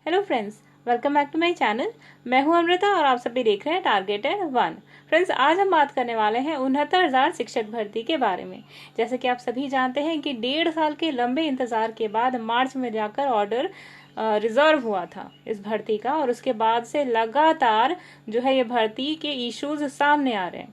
Hello friends, welcome back to my channel. मैं हूं अमृता और आप सभी देख रहे हैं टारगेटेड वन। फ्रेंड्स, आज हम बात करने वाले हैं 69,000 शिक्षक भर्ती के बारे में। जैसे कि आप सभी जानते हैं कि 1.5 साल के लंबे इंतजार के बाद मार्च में जाकर ऑर्डर रिजर्व हुआ था इस भर्ती का, और उसके बाद से लगातार जो है ये भर्ती के इश्यूज सामने आ रहे हैं।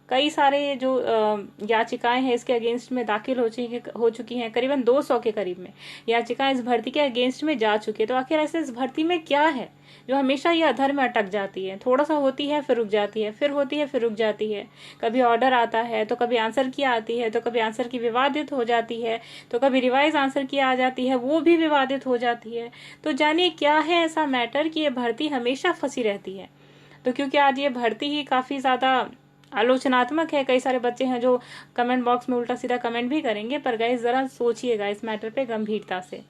कई सारे जो याचिकाएं हैं इसके अगेंस्ट में दाखिल हो चुकी हैं। करीबन 200 के करीब में याचिकाएं इस भर्ती के अगेंस्ट में जा चुकी है। तो आखिर ऐसे इस भर्ती में क्या है जो हमेशा ये अधर में अटक जाती है? थोड़ा सा होती है फिर रुक जाती है, फिर होती है फिर रुक जाती है। कभी ऑर्डर आता है तो कभी आंसर की आती है, तो कभी आंसर की विवादित हो जाती है, तो कभी रिवाइज आंसर की आ जाती है, वो भी विवादित हो जाती है। तो जानिए क्या है ऐसा मैटर कि ये भर्ती हमेशा फंसी रहती है। तो क्योंकि आज ये भर्ती ही काफी ज्यादा आलोचनात्मक है, कई सारे बच्चे हैं जो कमेंट बॉक्स में उल्टा सीधा कमेंट भी करेंगे, पर गाइस जरा सोचिएगा इस मैटर पे गंभीरता से।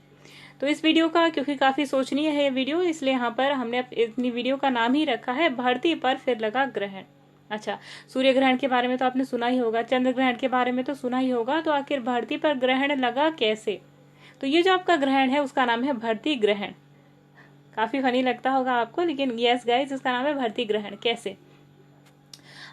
तो इस वीडियो का क्योंकि काफी सोचनीय है ये वीडियो, इसलिए यहाँ पर हमने अपनी वीडियो का नाम ही रखा है भर्ती पर फिर लगा ग्रहण। अच्छा, सूर्य ग्रहण के बारे में तो आपने सुना ही होगा, चंद्र ग्रहण के बारे में तो सुना ही होगा, तो आखिर भर्ती पर ग्रहण लगा कैसे? तो ये जो आपका ग्रहण है उसका नाम है भर्ती ग्रहण। काफी फनी लगता होगा आपको, लेकिन यस गाइस, इसका नाम है भर्ती ग्रहण। कैसे?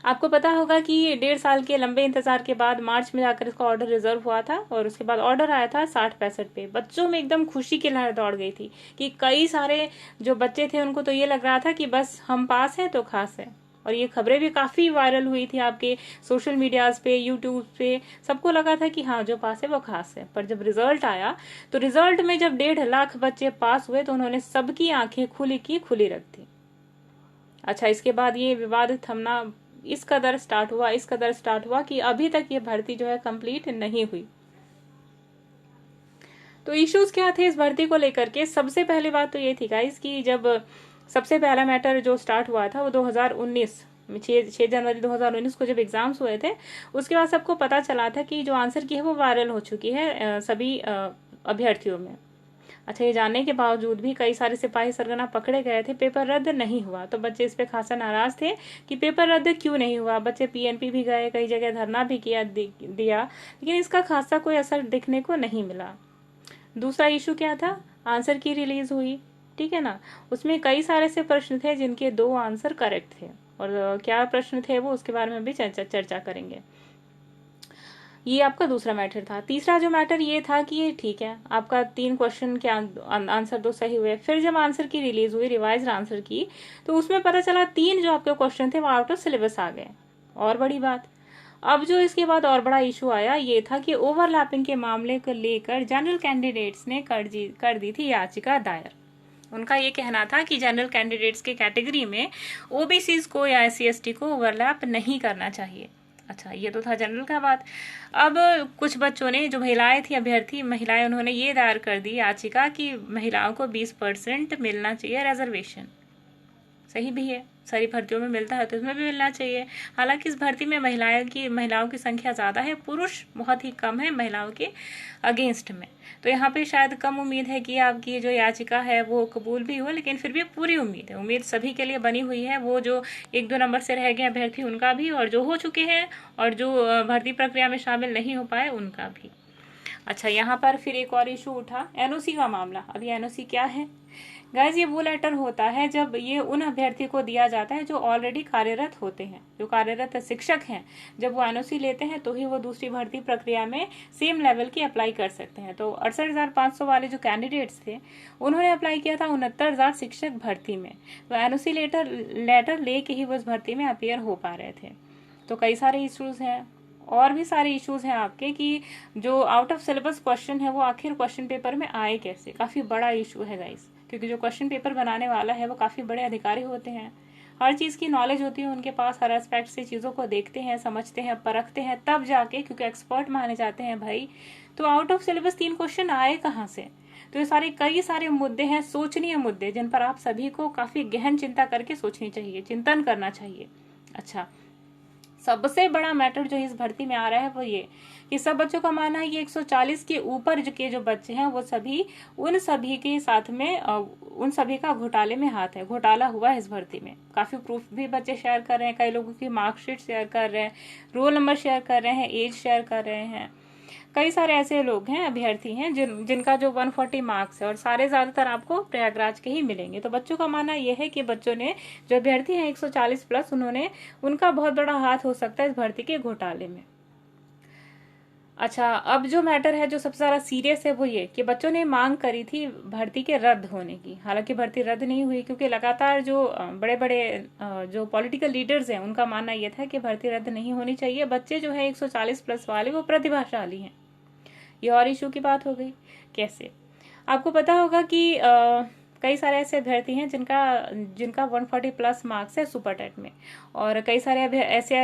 आपको पता होगा कि 1.5 साल के लंबे इंतजार के बाद मार्च में जाकर इसका ऑर्डर रिजर्व हुआ था, और उसके बाद ऑर्डर आया था 60-65 पे। बच्चों में एकदम खुशी की लहर दौड़ गई थी कि कई सारे जो बच्चे थे उनको तो ये लग रहा था कि बस हम पास हैं तो खास है। और ये खबरें भी काफी वायरल हुई थी आपके सोशल मीडियाज पे, यूट्यूब पे। सबको लगा था कि हाँ, जो पास है वो खास है। पर जब रिजल्ट आया तो रिजल्ट में जब 1.5 लाख बच्चे पास हुए तो उन्होंने सबकी आंखें खुली की खुली रख दी। अच्छा, इसके बाद ये विवाद थमना इस कदर स्टार्ट हुआ कि अभी तक ये भर्ती जो है कंप्लीट नहीं हुई। तो इश्यूज क्या थे इस भर्ती को लेकर के? सबसे पहली बात तो ये थी गाइस कि जब सबसे पहला मैटर जो स्टार्ट हुआ था वो 2019 6 जनवरी 2019 को जब एग्जाम्स हुए थे, उसके बाद सबको पता चला था कि जो आंसर की है वो वायरल हो चुकी है सभी अभ्यर्थियों में। अच्छा, ये जानने के बावजूद भी कई सारे सिपाही सरगना पकड़े गए थे, पेपर रद्द नहीं हुआ। तो बच्चे इस पे खासा नाराज थे कि पेपर रद्द क्यों नहीं हुआ। बच्चे पीएनपी भी गए, कई जगह धरना भी दिया, लेकिन इसका खासा कोई असर दिखने को नहीं मिला। दूसरा इशू क्या था? आंसर की रिलीज हुई, ठीक है ना। उसमें कई सारे से प्रश्न थे जिनके 2 आंसर करेक्ट थे, और क्या प्रश्न थे वो उसके बारे में भी चर्चा करेंगे। ये आपका दूसरा मैटर था। तीसरा जो मैटर ये था कि ये ठीक है, आपका 3 क्वेश्चन के आंसर 2 सही हुए। फिर जब आंसर की रिलीज हुई, रिवाइज आंसर की, तो उसमें पता चला 3 जो आपके क्वेश्चन थे वो आउट ऑफ सिलेबस आ गए। और बड़ी बात, अब जो इसके बाद और बड़ा इशू आया ये था कि ओवरलैपिंग के मामले को लेकर जनरल कैंडिडेट्स ने कर दी थी याचिका दायर। उनका ये कहना था कि जनरल कैंडिडेट्स के कैटेगरी में ओबीसीज को या SC/ST को ओवरलैप नहीं करना चाहिए। अच्छा, ये तो था जनरल का बात। अब कुछ बच्चों ने, जो महिलाएं थी, अभ्यर्थी महिलाएं, उन्होंने ये दायर कर दी याचिका कि महिलाओं को 20% मिलना चाहिए रिजर्वेशन। सही भी है, सारी भर्तियों में मिलता है तो इसमें भी मिलना चाहिए। हालांकि इस भर्ती में महिलाओं की संख्या ज्यादा है, पुरुष बहुत ही कम है महिलाओं के अगेंस्ट में। तो यहाँ पे शायद कम उम्मीद है कि आपकी जो याचिका है वो कबूल भी हो, लेकिन फिर भी पूरी उम्मीद है। उम्मीद सभी के लिए बनी हुई है, वो जो 1-2 नंबर से रह गए अभ्यर्थी उनका भी, और जो हो चुके हैं और जो भर्ती प्रक्रिया में शामिल नहीं हो पाए उनका भी। अच्छा, यहाँ पर फिर एक और इशू उठा, एनओसी का मामला। अब ये एनओसी क्या है गाइज? ये वो लेटर होता है जब ये उन अभ्यर्थी को दिया जाता है जो ऑलरेडी कार्यरत होते हैं, जो कार्यरत शिक्षक हैं। जब वो एनओसी लेते हैं तो ही वो दूसरी भर्ती प्रक्रिया में सेम लेवल की अप्लाई कर सकते हैं। तो 68,500 वाले जो कैंडिडेट्स थे उन्होंने अप्लाई किया था 69,000 शिक्षक भर्ती में। तो एनओसी लेटर लेके ही वो इस भर्ती में अपियर हो पा रहे थे। तो कई सारे इश्यूज हैं, और भी सारे इश्यूज हैं आपके कि जो आउट ऑफ सिलेबस क्वेश्चन है वो आखिर क्वेश्चन पेपर में आए कैसे। काफी बड़ा इशू है गाइस, क्योंकि जो क्वेश्चन पेपर बनाने वाला है वो काफी बड़े अधिकारी होते हैं, हर चीज की नॉलेज होती है उनके पास, हर एस्पेक्ट से चीजों को देखते हैं, समझते हैं, परखते हैं, तब जाके, क्योंकि एक्सपर्ट माने जाते हैं भाई। तो आउट ऑफ सिलेबस 3 क्वेश्चन आए कहाँ से? तो ये कई सारे मुद्दे हैं, सोचनीय मुद्दे, जिन पर आप सभी को काफी गहन चिंता करके सोचनी चाहिए, चिंतन करना चाहिए। अच्छा, सबसे बड़ा मैटर जो इस भर्ती में आ रहा है वो ये कि सब बच्चों का मानना है कि 140 के ऊपर के जो बच्चे हैं वो सभी उन सभी के साथ में उन सभी का घोटाले में हाथ है, घोटाला हुआ है इस भर्ती में। काफी प्रूफ भी बच्चे शेयर कर रहे हैं, कई लोगों की मार्कशीट शेयर कर रहे हैं, रोल नंबर शेयर कर रहे हैं, एज शेयर कर रहे हैं। कई सारे ऐसे लोग हैं, अभ्यर्थी हैं जिनका जो 140 मार्क्स है और सारे ज्यादातर आपको प्रयागराज के ही मिलेंगे। तो बच्चों का मानना यह है कि बच्चों ने, जो अभ्यर्थी हैं 140 प्लस, उनका बहुत बड़ा हाथ हो सकता है इस भर्ती के घोटाले में। अच्छा, अब जो मैटर है जो सबसे ज्यादा सीरियस है वो ये कि बच्चों ने मांग करी थी भर्ती के रद्द होने की। हालांकि भर्ती रद्द नहीं हुई, क्योंकि लगातार जो बड़े बड़े जो पॉलिटिकल लीडर्स हैं उनका मानना यह था कि भर्ती रद्द नहीं होनी चाहिए। बच्चे जो है 140 प्लस वाले वो प्रतिभाशाली हैं। ये और इशू की बात हो गई। कैसे? आपको पता होगा कि कई सारे ऐसे अभ्यर्थी हैं जिनका 140 प्लस मार्क्स है सुपर टेट में, और कई सारे ऐसे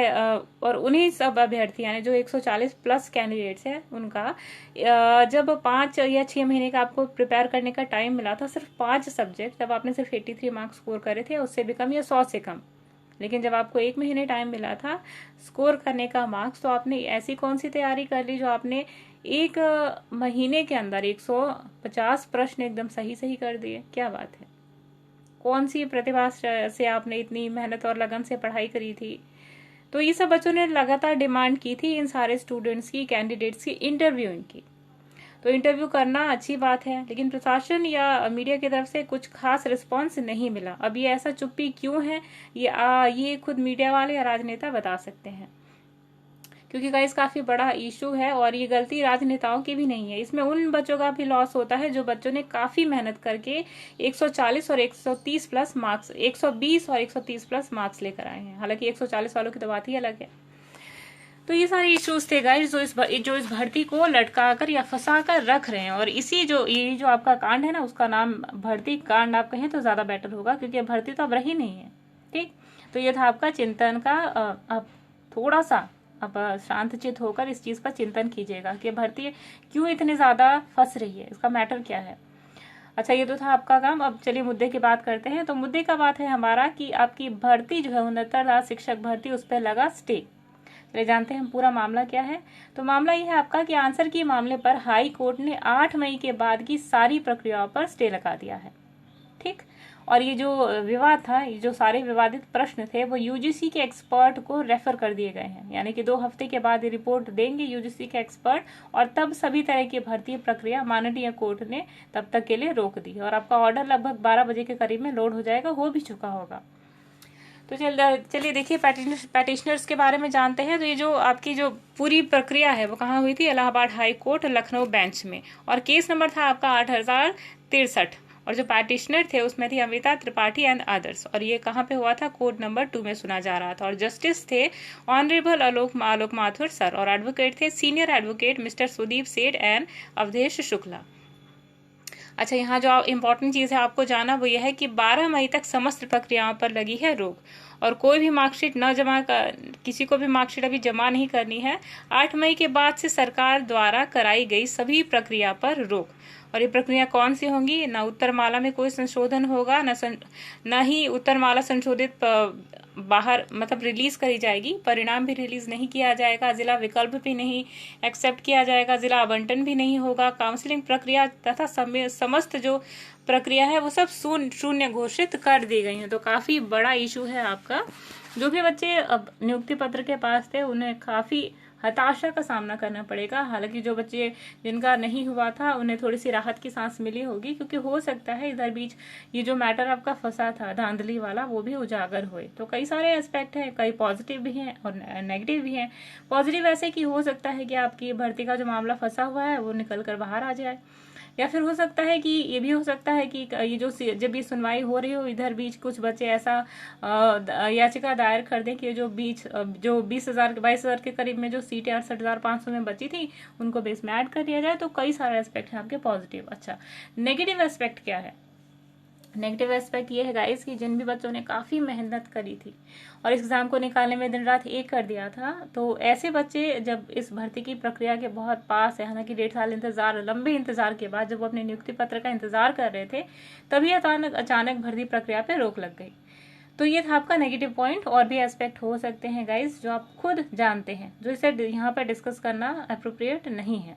और उन्हीं सब अभ्यर्थी यानी जो 140 प्लस कैंडिडेट्स हैं उनका जब 5 या 6 महीने का आपको प्रिपेयर करने का टाइम मिला था, सिर्फ 5 सब्जेक्ट, जब आपने सिर्फ 83 मार्क्स स्कोर करे थे, उससे भी कम या 100 से कम। लेकिन जब आपको 1 महीने टाइम मिला था स्कोर करने का मार्क्स, तो आपने ऐसी कौन सी तैयारी कर ली जो आपने 1 महीने के अंदर 150 प्रश्न एकदम सही कर दिए। क्या बात है! कौन सी प्रतिभा से आपने इतनी मेहनत और लगन से पढ़ाई करी थी? तो ये सब बच्चों ने लगातार डिमांड की थी इन सारे स्टूडेंट्स की, कैंडिडेट्स की इंटरव्यूइंग की। तो इंटरव्यू करना अच्छी बात है, लेकिन प्रशासन या मीडिया की तरफ से कुछ खास रिस्पांस नहीं मिला। अब ये ऐसा चुप्पी क्यों है, ये खुद मीडिया वाले या राजनेता बता सकते हैं, क्योंकि गाइस काफी बड़ा इशू है और ये गलती राजनेताओं की भी नहीं है। इसमें उन बच्चों का भी लॉस होता है जो बच्चों ने काफी मेहनत करके 140 और 130 प्लस मार्क्स, 120 और 130 प्लस मार्क्स लेकर आए हैं। हालांकि 140 वालों की तो बात ही अलग है। तो ये सारे इश्यूज थे गाइस जो इस भर्ती को लटका कर या फंसा कर रख रहे हैं। और ये जो आपका कांड है ना, उसका नाम भर्ती कांड आप कहें तो ज्यादा बेटर होगा, क्योंकि भर्ती तो अब रही नहीं है। ठीक, तो ये था आपका चिंतन का। आप थोड़ा सा अब शांतचित होकर इस चीज का चिंतन कीजिएगा कि भर्ती क्यों इतनी ज्यादा फंस रही है, इसका मैटर क्या है। अच्छा, ये तो था आपका काम। अब चलिए मुद्दे की बात करते हैं। तो मुद्दे का बात है हमारा कि आपकी भर्ती जो है 69,000 शिक्षक भर्ती, उस पर लगा स्टे। चलिए जानते हैं हम पूरा मामला क्या है। तो मामला यह है आपका कि आंसर की मामले पर हाई कोर्ट ने 8 मई के बाद की सारी प्रक्रियाओं पर स्टे लगा दिया है। ठीक, और ये जो विवाद था, ये जो सारे विवादित प्रश्न थे, वो यूजीसी के एक्सपर्ट को रेफर कर दिए गए हैं। यानी कि 2 हफ्ते के बाद ये रिपोर्ट देंगे यूजीसी के एक्सपर्ट, और तब सभी तरह की भर्ती प्रक्रिया माननीय कोर्ट ने तब तक के लिए रोक दी। और आपका ऑर्डर लगभग 12 बजे के करीब में लोड हो जाएगा, हो भी चुका होगा। तो चलिए देखिए पैटिशनर्स के बारे में जानते हैं। तो ये जो आपकी जो पूरी प्रक्रिया है वो कहाँ हुई थी? Allahabad high court Lucknow bench में, और केस नंबर था आपका 8063, और जो पैटिशनर थे उसमें थी अमिता त्रिपाठी एंड अदर्स। और ये कहाँ पे हुआ था? कोर्ट नंबर 2 में सुना जा रहा था। और जस्टिस थे ऑनरेबल आलोक माथुर सर, और एडवोकेट थे सीनियर एडवोकेट मिस्टर सुदीप सेठ एंड अवधेश शुक्ला। अच्छा, यहाँ जो इम्पोर्टेंट चीज है आपको जाना वो यह है कि 12 मई तक समस्त प्रक्रियाओं पर लगी है रोक, और कोई भी मार्कशीट किसी को भी मार्कशीट अभी जमा नहीं करनी है। 8 मई के बाद से सरकार द्वारा कराई गई सभी प्रक्रिया पर रोक। और ये प्रक्रिया कौन सी होंगी? न उत्तरमाला में कोई संशोधन होगा, न ही उत्तरमाला संशोधित बाहर मतलब रिलीज करी जाएगी, परिणाम भी रिलीज नहीं किया जाएगा, जिला विकल्प भी नहीं एक्सेप्ट किया जाएगा, जिला आवंटन भी नहीं होगा, काउंसलिंग प्रक्रिया तथा समस्त जो प्रक्रिया है वो सब शून्य घोषित कर दी गई है। तो काफी बड़ा इशू है आपका। जो भी बच्चे अब नियुक्ति पत्र के पास थे उन्हें काफी हताशा का सामना करना पड़ेगा। हालांकि जो बच्चे जिनका नहीं हुआ था उन्हें थोड़ी सी राहत की सांस मिली होगी, क्योंकि हो सकता है इधर बीच ये जो मैटर आपका फंसा था धांधली वाला वो भी उजागर हुए। तो कई सारे एस्पेक्ट हैं, कई पॉजिटिव भी हैं और नेगेटिव भी हैं। पॉजिटिव ऐसे कि हो सकता है कि आपकी भर्ती का जो मामला फंसा हुआ है वो निकल कर बाहर आ जाए, या फिर हो सकता है कि ये भी हो सकता है कि ये जो जब ये सुनवाई हो रही हो इधर बीच कुछ बच्चे ऐसा याचिका दायर कर दें कि जो 22,000 के करीब में जो सीटें 68,500 में बची थी उनको बेस में ऐड कर दिया जाए। तो कई सारे एस्पेक्ट हैं आपके पॉजिटिव। अच्छा, नेगेटिव एस्पेक्ट क्या है? नेगेटिव एस्पेक्ट ये है गाइस कि जिन भी बच्चों ने काफी मेहनत करी थी और इस एग्जाम को निकालने में दिन रात एक कर दिया था, तो ऐसे बच्चे जब इस भर्ती की प्रक्रिया के बहुत पास है, हालांकि 1.5 साल इंतजार, लंबे इंतजार के बाद जब वो अपने नियुक्ति पत्र का इंतजार कर रहे थे, तभी अचानक भर्ती प्रक्रिया पे रोक लग गई। तो ये था आपका नेगेटिव पॉइंट। और भी एस्पेक्ट हो सकते हैं गाइस जो आप खुद जानते हैं, जो इसे यहाँ पर डिस्कस करना अप्रोप्रिएट नहीं है।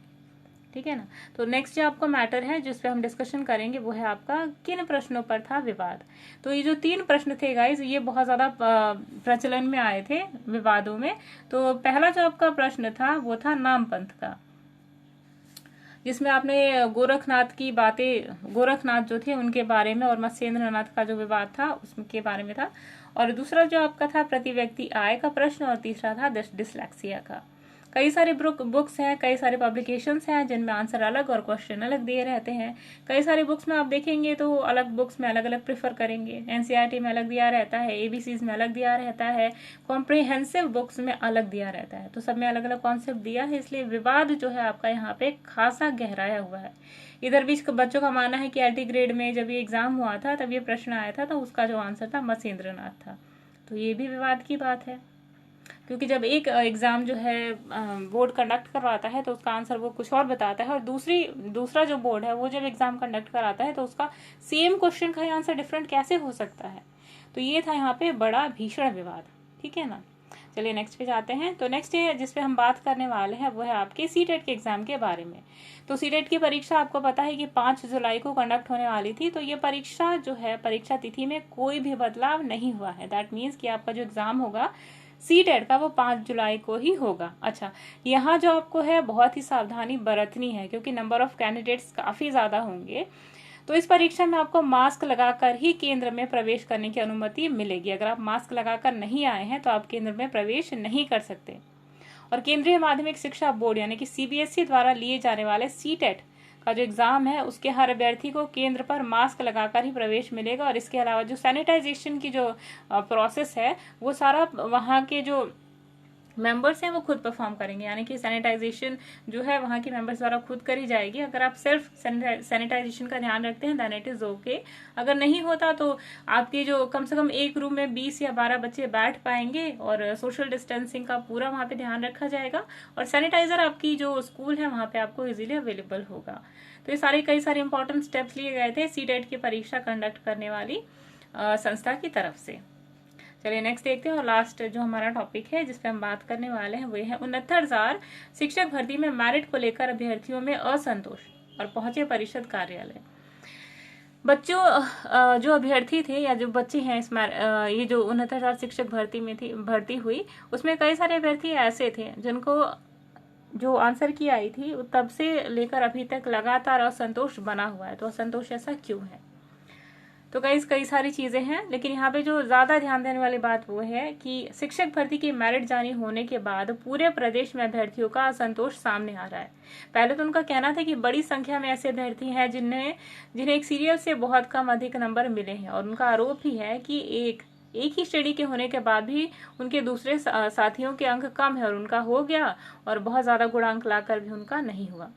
ठीक है ना। तो नेक्स्ट जो आपका मैटर है जिस पे हम डिस्कशन करेंगे वो है आपका किन प्रश्नों पर था विवाद। तो ये जो 3 प्रश्न थे गाइज ये बहुत ज्यादा प्रचलन में आए थे विवादों में। तो पहला जो आपका प्रश्न था वो था नामपंथ का। जिसमें आपने गोरखनाथ की बातें, गोरखनाथ जो थे उनके बारे में, और मत्स्येंद्र नाथ का जो विवाद था उसके बारे में था। और दूसरा जो आपका था प्रति व्यक्ति आय का प्रश्न, और तीसरा था डिसलेक्सिया का। कई सारे बुक्स हैं, कई सारे पब्लिकेशंस हैं जिनमें आंसर अलग और क्वेश्चन अलग दिए रहते हैं। कई सारी बुक्स में आप देखेंगे तो अलग बुक्स में अलग अलग प्रेफर करेंगे। एनसीईआरटी में अलग दिया रहता है, एबीसीज में अलग दिया रहता है, कॉम्प्रिहेंसिव बुक्स में अलग दिया रहता है। तो सब में अलग अलग कॉन्सेप्ट दिया है, इसलिए विवाद जो है आपका यहाँ पे खासा गहराया हुआ है। इधर बीच बच्चों का मानना है कि एलटी ग्रेड में जब ये एग्जाम हुआ था तब ये प्रश्न आया था, तो उसका जो आंसर था मत्स्येंद्र नाथ था। तो ये भी विवाद की बात है, क्योंकि जब एक एग्जाम जो है बोर्ड कंडक्ट करवाता है तो उसका आंसर वो कुछ और बताता है, और दूसरा जो बोर्ड है वो जब एग्जाम कंडक्ट कराता है तो उसका सेम क्वेश्चन का आंसर डिफरेंट कैसे हो सकता है। तो ये था यहाँ पे बड़ा भीषण विवाद, ठीक है ना। चलिए नेक्स्ट पे जाते हैं। तो नेक्स्ट जिसपे हम बात करने वाले हैं वो है आपके सीटेट के एग्जाम के बारे में। तो सीटेट की परीक्षा आपको पता है कि 5 जुलाई को कंडक्ट होने वाली थी। तो ये परीक्षा जो है, परीक्षा तिथि में कोई भी बदलाव नहीं हुआ है। दैट मीन्स कि आपका जो एग्जाम होगा सीटेट का वो 5 जुलाई को ही होगा। अच्छा, यहाँ जो आपको है बहुत ही सावधानी बरतनी है, क्योंकि नंबर ऑफ कैंडिडेट्स काफी ज्यादा होंगे। तो इस परीक्षा में आपको मास्क लगाकर ही केंद्र में प्रवेश करने की अनुमति मिलेगी। अगर आप मास्क लगाकर नहीं आए हैं तो आप केंद्र में प्रवेश नहीं कर सकते। और केंद्रीय माध्यमिक शिक्षा बोर्ड यानी कि सीबीएसई द्वारा लिए जाने वाले सीटेट का जो एग्जाम है उसके हर अभ्यर्थी को केंद्र पर मास्क लगाकर ही प्रवेश मिलेगा। और इसके अलावा जो सैनिटाइजेशन की जो प्रोसेस है वो सारा वहाँ के जो मेंबर्स हैं वो खुद परफॉर्म करेंगे, यानी कि सैनिटाइजेशन जो है वहाँ के मेंबर्स द्वारा खुद करी जाएगी। अगर आप सेल्फ सैनिटाइजेशन का ध्यान रखते हैं देन इट इज ओके। अगर नहीं होता तो आपके जो कम से कम एक रूम में 20 या 12 बच्चे बैठ पाएंगे, और सोशल डिस्टेंसिंग का पूरा वहाँ पे ध्यान रखा जाएगा, और सैनिटाइजर आपकी जो स्कूल है वहाँ पे आपको इजीली अवेलेबल होगा। तो ये कई सारे इंपॉर्टेंट स्टेप्स लिए गए थे सीटेट की परीक्षा कंडक्ट करने वाली संस्था की तरफ से। चलिए नेक्स्ट देखते हैं। और लास्ट जो हमारा टॉपिक है जिसपे हम बात करने वाले हैं वो है 69,000 शिक्षक भर्ती में मेरिट को लेकर अभ्यर्थियों में असंतोष और पहुंचे परिषद कार्यालय। बच्चों जो अभ्यर्थी थे या जो बच्चे हैं इस ये जो 69,000 शिक्षक भर्ती हुई, उसमें कई सारे अभ्यर्थी ऐसे थे जिनको जो आंसर की आई थी तब से लेकर अभी तक लगातार असंतोष बना हुआ है। तो असंतोष ऐसा क्यों है? तो कई सारी चीजें हैं, लेकिन यहाँ पे जो ज्यादा ध्यान देने वाली बात वो है कि शिक्षक भर्ती की मेरिट जारी होने के बाद पूरे प्रदेश में अभ्यर्थियों का असंतोष सामने आ रहा है। पहले तो उनका कहना था कि बड़ी संख्या में ऐसे अभ्यर्थी हैं जिन्हें एक सीरियल से बहुत कम अधिक नंबर मिले हैं, और उनका आरोप भी है कि एक ही श्रेणी के होने के बाद भी उनके दूसरे साथियों के अंक कम है और उनका हो गया, और बहुत ज्यादा गुणांक लाकर भी उनका नहीं हुआ।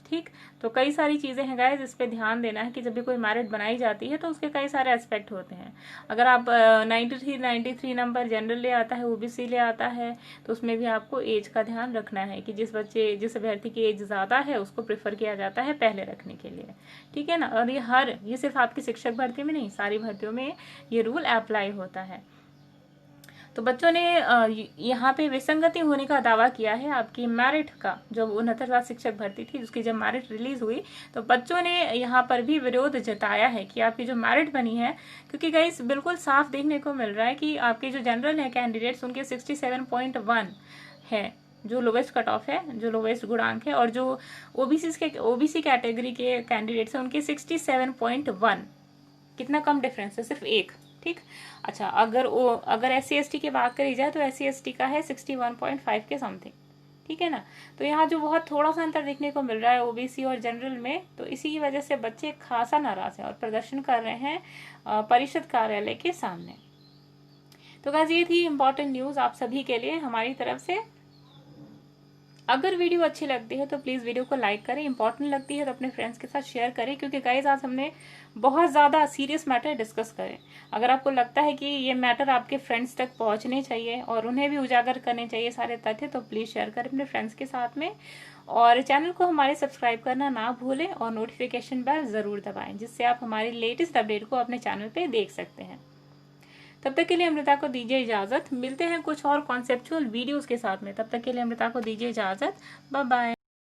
ठीक, तो कई सारी चीजें हैं गाइस, इस पे ध्यान देना है कि जब भी कोई मेरिट बनाई जाती है तो उसके कई सारे एस्पेक्ट होते हैं। अगर आप 93 नंबर जनरल ले आता है, ओबीसी ले आता है, तो उसमें भी आपको एज का ध्यान रखना है कि जिस अभ्यर्थी की एज ज्यादा है उसको प्रेफर किया जाता है पहले रखने के लिए, ठीक है ना। और ये सिर्फ आपकी शिक्षक भर्ती में नहीं, सारी भर्तियों में ये रूल अप्लाई होता है। तो बच्चों ने यहाँ पे विसंगति होने का दावा किया है आपकी मेरिट का। जब 69,000 शिक्षक भर्ती थी उसकी जब मेरिट रिलीज हुई तो बच्चों ने यहाँ पर भी विरोध जताया है कि आपकी जो मेरिट बनी है, क्योंकि गाइस बिल्कुल साफ देखने को मिल रहा है कि आपके जो जनरल है कैंडिडेट्स उनके 67.1 है जो लोवेस्ट कट ऑफ है, जो लोवेस्ट गुणांक है, और जो ओबीसी कैटेगरी के कैंडिडेट्स हैं उनके 67.1। कितना कम डिफरेंस है, सिर्फ एक। ठीक, अच्छा, अगर SC/ST की बात करी जाए तो SC/ST का है 61.5 के समथिंग, ठीक है ना। तो यहाँ जो बहुत थोड़ा सा अंतर देखने को मिल रहा है ओबीसी और जनरल में, तो इसी की वजह से बच्चे खासा नाराज हैं और प्रदर्शन कर रहे हैं परिषद कार्यालय के सामने। तो गाइस ये थी इम्पोर्टेंट न्यूज आप सभी के लिए हमारी तरफ से। अगर वीडियो अच्छी लगती है तो प्लीज वीडियो को लाइक करें, इंपॉर्टेंट लगती है तो अपने फ्रेंड्स के साथ शेयर करें, क्योंकि गाइस आज हमने बहुत ज्यादा सीरियस मैटर डिस्कस करे। अगर आपको लगता है कि ये मैटर आपके फ्रेंड्स तक पहुंचने चाहिए और उन्हें भी उजागर करने चाहिए सारे तथ्य, तो प्लीज शेयर करें अपने फ्रेंड्स के साथ में, और चैनल को हमारे सब्सक्राइब करना ना भूलें और नोटिफिकेशन बेल जरूर दबाएं, जिससे आप हमारी लेटेस्ट अपडेट को अपने चैनल पे देख सकते हैं। तब तक के लिए अमृता को दीजिए इजाजत, मिलते हैं कुछ और कॉन्सेप्चुअल वीडियोस के साथ में। तब तक के लिए अमृता को दीजिए इजाजत, बाय बाय।